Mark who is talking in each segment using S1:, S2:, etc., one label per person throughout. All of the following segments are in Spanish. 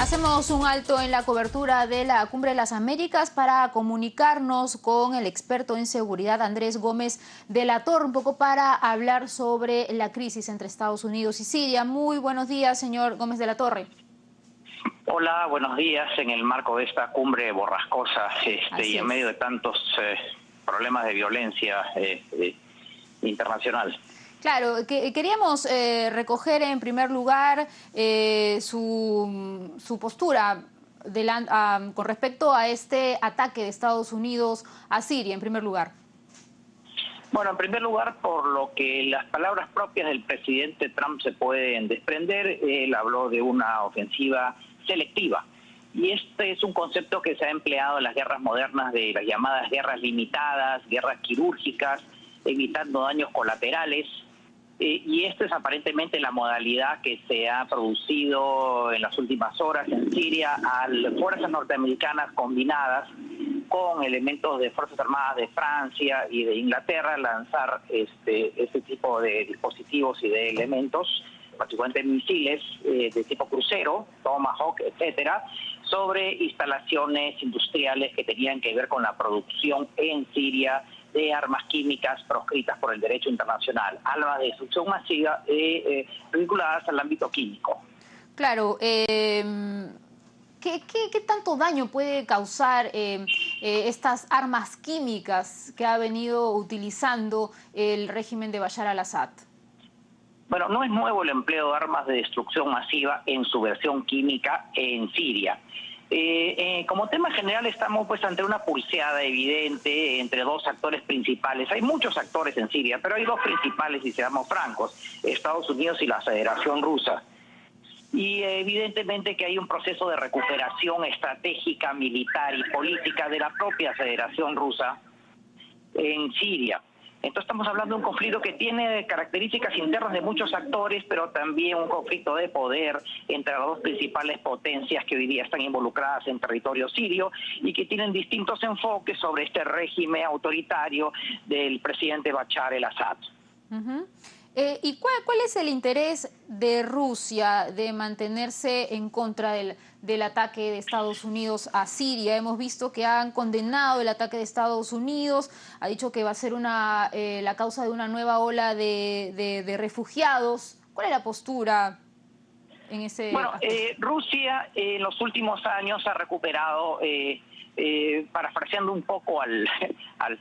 S1: Hacemos un alto en la cobertura de la Cumbre de las Américas para comunicarnos con el experto en seguridad Andrés Gómez de la Torre, un poco para hablar sobre la crisis entre Estados Unidos y Siria. Muy buenos días, señor Gómez de la Torre.
S2: Hola, buenos días. En el marco de esta cumbre borrascosa y en medio de tantos problemas de violencia internacional.
S1: Claro, queríamos recoger en primer lugar su postura con respecto a este ataque de Estados Unidos a Siria, en primer lugar.
S2: Bueno, en primer lugar, por lo que las palabras propias del presidente Trump se pueden desprender, él habló de una ofensiva selectiva. Y este es un concepto que se ha empleado en las guerras modernas de las llamadas guerras limitadas, guerras quirúrgicas, evitando daños colaterales. Y esta es aparentemente la modalidad que se ha producido en las últimas horas en Siria a fuerzas norteamericanas combinadas con elementos de Fuerzas Armadas de Francia y de Inglaterra, lanzar este tipo de dispositivos y de elementos, particularmente misiles de tipo crucero, Tomahawk, etcétera, sobre instalaciones industriales que tenían que ver con la producción en Siria de armas químicas proscritas por el derecho internacional, armas de destrucción masiva vinculadas al ámbito químico.
S1: Claro, ¿qué tanto daño puede causar estas armas químicas que ha venido utilizando el régimen de Bashar al-Assad?
S2: Bueno, no es nuevo el empleo de armas de destrucción masiva en su versión química en Siria. Como tema general estamos ante una pulseada evidente entre dos actores principales. Hay muchos actores en Siria, pero hay dos principales, si seamos francos, Estados Unidos y la Federación Rusa. Y evidentemente que hay un proceso de recuperación estratégica, militar y política de la propia Federación Rusa en Siria. Entonces estamos hablando de un conflicto que tiene características internas de muchos actores, pero también un conflicto de poder entre las dos principales potencias que hoy día están involucradas en territorio sirio y que tienen distintos enfoques sobre este régimen autoritario del presidente Bashar al-Assad.
S1: ¿Y cuál es el interés de Rusia de mantenerse en contra del ataque de Estados Unidos a Siria? Hemos visto que han condenado el ataque de Estados Unidos, ha dicho que va a ser la causa de una nueva ola de refugiados. ¿Cuál es la postura en ese aspecto?
S2: Rusia en los últimos años ha recuperado, parafraseando un poco al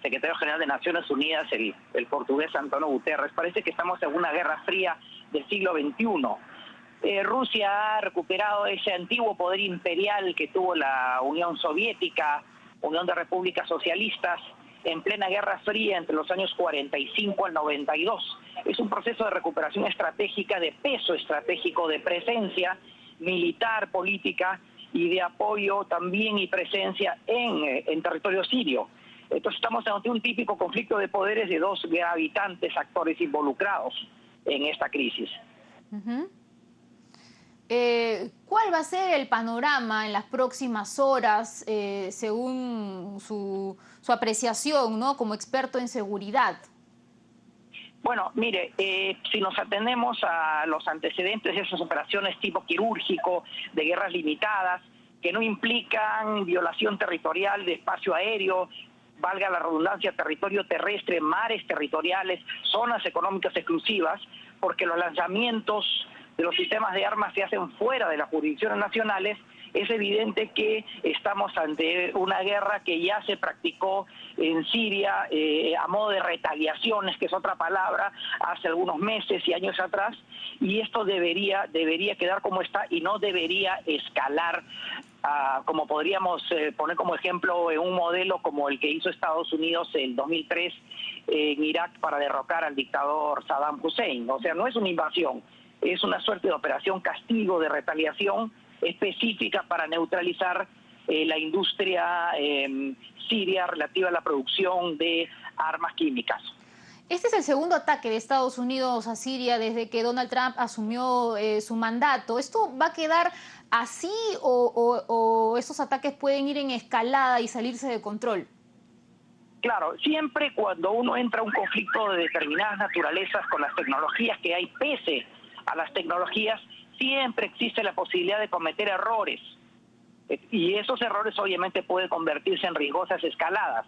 S2: secretario general de Naciones Unidas, el portugués António Guterres, parece que estamos en una guerra fría del siglo XXI. Rusia ha recuperado ese antiguo poder imperial que tuvo la Unión Soviética, Unión de Repúblicas Socialistas, en plena Guerra Fría entre los años 45 al 92. Es un proceso de recuperación estratégica, de peso estratégico, de presencia militar, política y de apoyo también y presencia en territorio sirio. Entonces estamos ante un típico conflicto de poderes de dos gravitantes actores involucrados en esta crisis.
S1: ¿Cuál va a ser el panorama en las próximas horas, según su apreciación, ¿no?, como experto en seguridad?
S2: Bueno, mire, si nos atenemos a los antecedentes de esas operaciones tipo quirúrgico, de guerras limitadas, que no implican violación territorial de espacio aéreo, valga la redundancia, territorio terrestre, mares territoriales, zonas económicas exclusivas, porque los lanzamientos de los sistemas de armas se hacen fuera de las jurisdicciones nacionales, es evidente que estamos ante una guerra que ya se practicó en Siria a modo de retaliaciones, que es otra palabra, hace algunos meses y años atrás, y esto debería quedar como está y no debería escalar, como podríamos poner como ejemplo un modelo como el que hizo Estados Unidos en 2003 en Irak para derrocar al dictador Saddam Hussein. O sea, no es una invasión, es una suerte de operación castigo, de retaliación específica para neutralizar la industria siria relativa a la producción de armas químicas.
S1: Este es el segundo ataque de Estados Unidos a Siria desde que Donald Trump asumió su mandato. ¿Esto va a quedar así o estos ataques pueden ir en escalada y salirse de control?
S2: Claro, siempre cuando uno entra a un conflicto de determinadas naturalezas con las tecnologías que hay, pese a las tecnologías, siempre existe la posibilidad de cometer errores. Y esos errores obviamente pueden convertirse en riesgosas escaladas.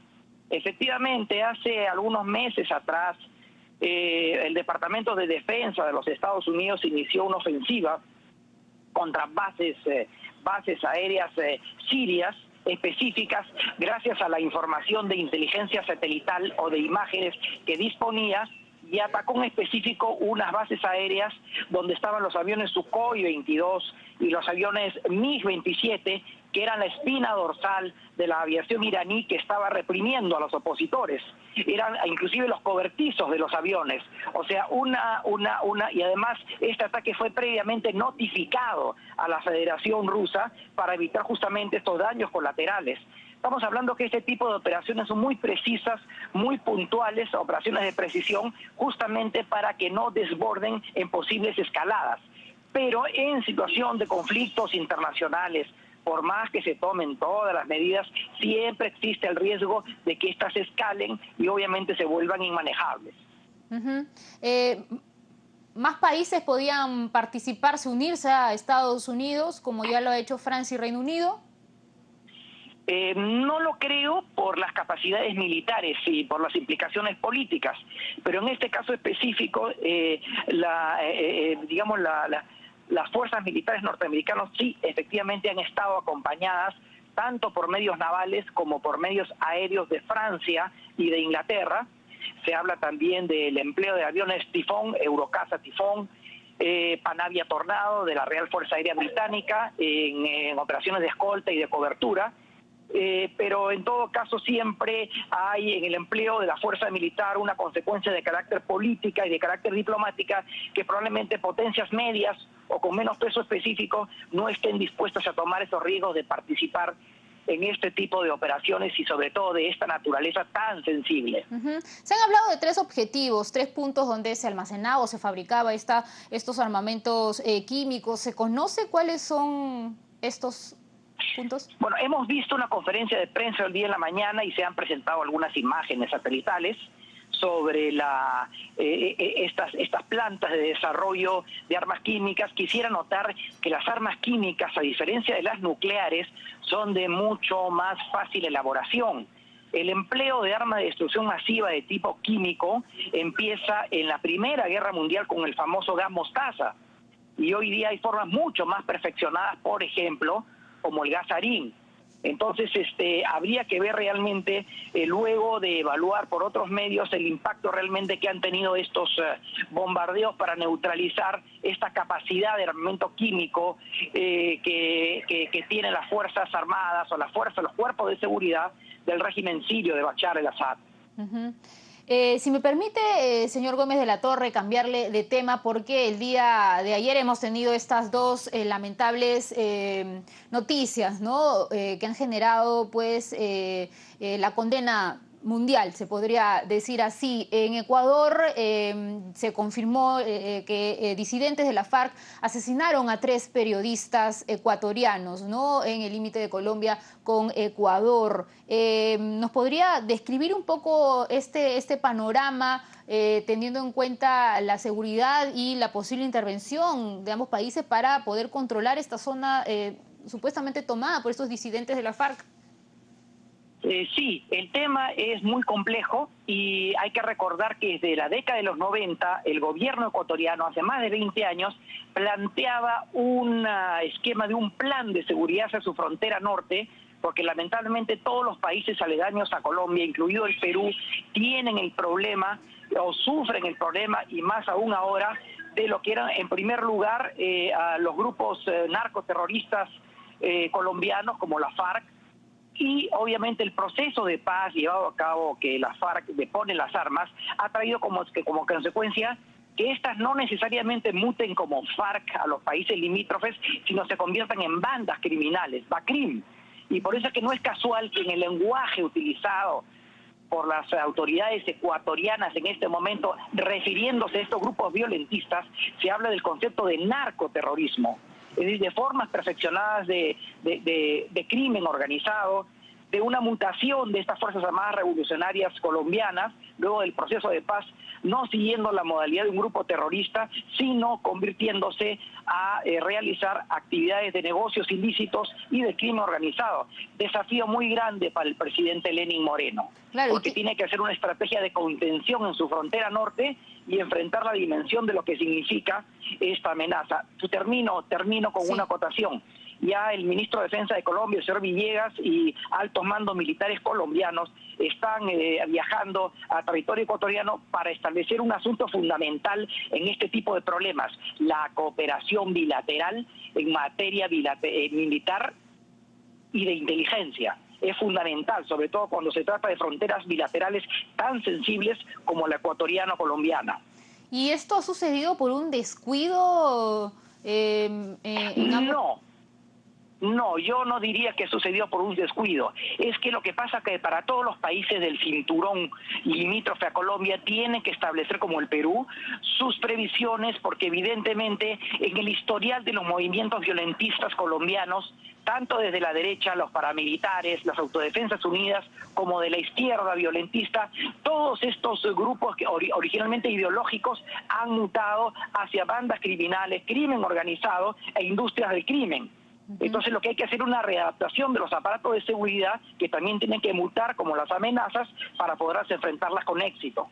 S2: Efectivamente, hace algunos meses atrás, el Departamento de Defensa de los Estados Unidos inició una ofensiva contra bases aéreas sirias específicas, gracias a la información de inteligencia satelital o de imágenes que disponía, y atacó en específico unas bases aéreas donde estaban los aviones Sukhoi 22 y los aviones MiG-27, que eran la espina dorsal de la aviación iraní que estaba reprimiendo a los opositores. Eran inclusive los cobertizos de los aviones. O sea, y además este ataque fue previamente notificado a la Federación Rusa para evitar justamente estos daños colaterales. Estamos hablando que este tipo de operaciones son muy precisas, muy puntuales, operaciones de precisión, justamente para que no desborden en posibles escaladas. Pero en situación de conflictos internacionales, por más que se tomen todas las medidas, siempre existe el riesgo de que éstas escalen y obviamente se vuelvan inmanejables.
S1: ¿Más países podían participarse, unirse a Estados Unidos, como ya lo ha hecho Francia y Reino Unido?
S2: No lo creo por las capacidades militares y por las implicaciones políticas, pero en este caso específico, las fuerzas militares norteamericanas sí efectivamente han estado acompañadas tanto por medios navales como por medios aéreos de Francia y de Inglaterra. Se habla también del empleo de aviones Tifón, Eurocasa Tifón, Panavia Tornado de la Real Fuerza Aérea Británica en operaciones de escolta y de cobertura. Pero en todo caso siempre hay en el empleo de la fuerza militar una consecuencia de carácter política y de carácter diplomática que probablemente potencias medias o con menos peso específico no estén dispuestas a tomar esos riesgos de participar en este tipo de operaciones y sobre todo de esta naturaleza tan sensible.
S1: Se han hablado de 3 objetivos, 3 puntos donde se almacenaba o se fabricaba estos armamentos químicos. ¿Se conoce cuáles son estos puntos?
S2: Bueno, hemos visto una conferencia de prensa el día en la mañana y se han presentado algunas imágenes satelitales sobre estas plantas de desarrollo de armas químicas. Quisiera notar que las armas químicas, a diferencia de las nucleares, son de mucho más fácil elaboración. El empleo de armas de destrucción masiva de tipo químico empieza en la Primera Guerra Mundial con el famoso gas mostaza. Y hoy día hay formas mucho más perfeccionadas, por ejemplo, como el gas sarín. Entonces, habría que ver realmente, luego de evaluar por otros medios el impacto realmente que han tenido estos bombardeos para neutralizar esta capacidad de armamento químico que tienen las Fuerzas Armadas o los cuerpos de seguridad del régimen sirio de Bashar el-Assad.
S1: Si me permite, señor Gómez de la Torre, cambiarle de tema, porque el día de ayer hemos tenido estas dos lamentables noticias, ¿no? Que han generado pues la condena mundial, se podría decir así. En Ecuador se confirmó que disidentes de la FARC asesinaron a 3 periodistas ecuatorianos, ¿no? En el límite de Colombia con Ecuador. ¿Nos podría describir un poco este panorama, teniendo en cuenta la seguridad y la posible intervención de ambos países para poder controlar esta zona supuestamente tomada por estos disidentes de la FARC?
S2: Sí, el tema es muy complejo y hay que recordar que desde la década de los 90 el gobierno ecuatoriano, hace más de 20 años, planteaba un esquema de un plan de seguridad hacia su frontera norte, porque lamentablemente todos los países aledaños a Colombia, incluido el Perú, tienen el problema o sufren el problema, y más aún ahora, de lo que eran en primer lugar a los grupos narcoterroristas colombianos como la FARC. Y obviamente el proceso de paz llevado a cabo, que la FARC depone las armas, ha traído como consecuencia que estas no necesariamente muten como FARC a los países limítrofes, sino se conviertan en bandas criminales, BACRIM. Y por eso es que no es casual que en el lenguaje utilizado por las autoridades ecuatorianas en este momento, refiriéndose a estos grupos violentistas, se habla del concepto de narcoterrorismo. Es decir, de formas perfeccionadas de crimen organizado, de una mutación de estas Fuerzas Armadas Revolucionarias colombianas, luego del proceso de paz, no siguiendo la modalidad de un grupo terrorista, sino convirtiéndose a realizar actividades de negocios ilícitos y de crimen organizado. Desafío muy grande para el presidente Lenín Moreno,
S1: Claro,
S2: porque tiene que hacer una estrategia de contención en su frontera norte y enfrentar la dimensión de lo que significa esta amenaza. Termino con
S1: sí.
S2: una acotación. Ya el ministro de Defensa de Colombia, el señor Villegas, y altos mandos militares colombianos están viajando a territorio ecuatoriano para establecer un asunto fundamental en este tipo de problemas: la cooperación bilateral en materia militar y de inteligencia. Es fundamental, sobre todo cuando se trata de fronteras bilaterales tan sensibles como la ecuatoriano-colombiana.
S1: ¿Y esto ha sucedido por un descuido en ambos?
S2: No. No, yo no diría que sucedió por un descuido. Es que lo que pasa es que para todos los países del cinturón limítrofe a Colombia tienen que establecer, como el Perú, sus previsiones, porque evidentemente en el historial de los movimientos violentistas colombianos, tanto desde la derecha, los paramilitares, las autodefensas unidas, como de la izquierda violentista, todos estos grupos que originalmente ideológicos han mutado hacia bandas criminales, crimen organizado e industrias del crimen. Entonces lo que hay que hacer es una readaptación de los aparatos de seguridad, que también tienen que mutar como las amenazas para poder enfrentarlas con éxito.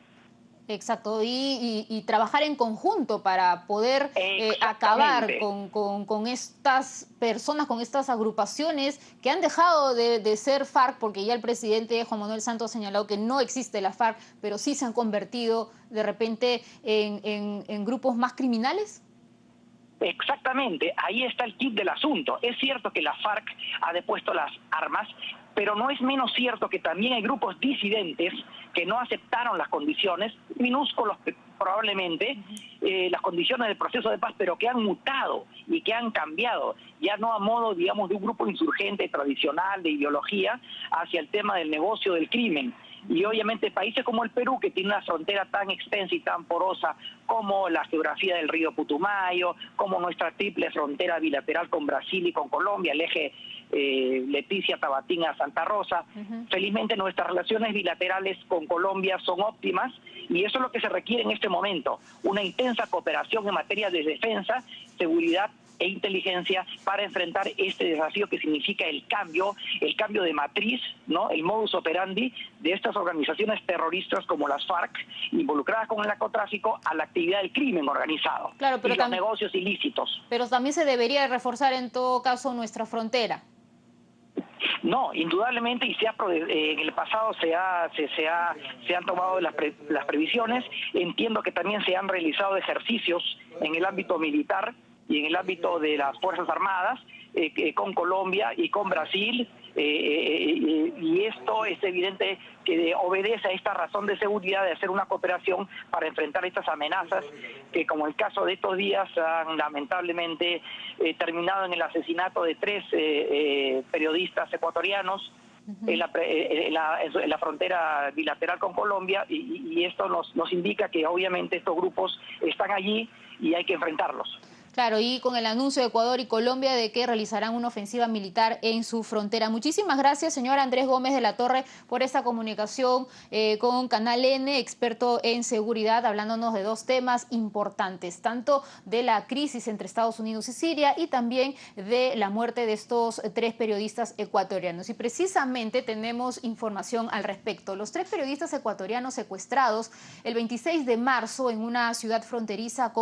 S1: Exacto, y trabajar en conjunto para poder acabar
S2: Exactamente.
S1: con estas personas, con estas agrupaciones que han dejado de ser FARC, porque ya el presidente Juan Manuel Santos ha señalado que no existe la FARC, pero sí se han convertido de repente en grupos más criminales.
S2: Exactamente, ahí está el kit del asunto. Es cierto que la FARC ha depuesto las armas, pero no es menos cierto que también hay grupos disidentes que no aceptaron las condiciones, minúsculos probablemente, las condiciones del proceso de paz, pero que han mutado y que han cambiado, ya no a modo, digamos, de un grupo insurgente tradicional, de ideología, hacia el tema del negocio del crimen. Y obviamente países como el Perú, que tiene una frontera tan extensa y tan porosa como la geografía del río Putumayo, como nuestra triple frontera bilateral con Brasil y con Colombia, el eje Leticia, Tabatinga, Santa Rosa. Felizmente nuestras relaciones bilaterales con Colombia son óptimas y eso es lo que se requiere en este momento: una intensa cooperación en materia de defensa, seguridad e inteligencia para enfrentar este desafío que significa el cambio de matriz, ¿no? El modus operandi de estas organizaciones terroristas como las FARC, involucradas con el narcotráfico, a la actividad del crimen organizado,
S1: Claro,
S2: y los negocios ilícitos.
S1: pero también se debería reforzar en todo caso nuestra frontera.
S2: No, indudablemente, y en el pasado se han tomado las previsiones. Entiendo que también se han realizado ejercicios en el ámbito militar y en el ámbito de las Fuerzas Armadas, con Colombia y con Brasil, y esto es evidente que obedece a esta razón de seguridad de hacer una cooperación para enfrentar estas amenazas que, como el caso de estos días, han lamentablemente terminado en el asesinato de 3 periodistas ecuatorianos en la frontera bilateral con Colombia, y esto nos indica que obviamente estos grupos están allí y hay que enfrentarlos.
S1: Claro, y con el anuncio de Ecuador y Colombia de que realizarán una ofensiva militar en su frontera. Muchísimas gracias, señor Andrés Gómez de la Torre, por esta comunicación con Canal N, experto en seguridad, hablándonos de 2 temas importantes, tanto de la crisis entre Estados Unidos y Siria y también de la muerte de estos 3 periodistas ecuatorianos. Y precisamente tenemos información al respecto. Los 3 periodistas ecuatorianos secuestrados el 26 de marzo en una ciudad fronteriza con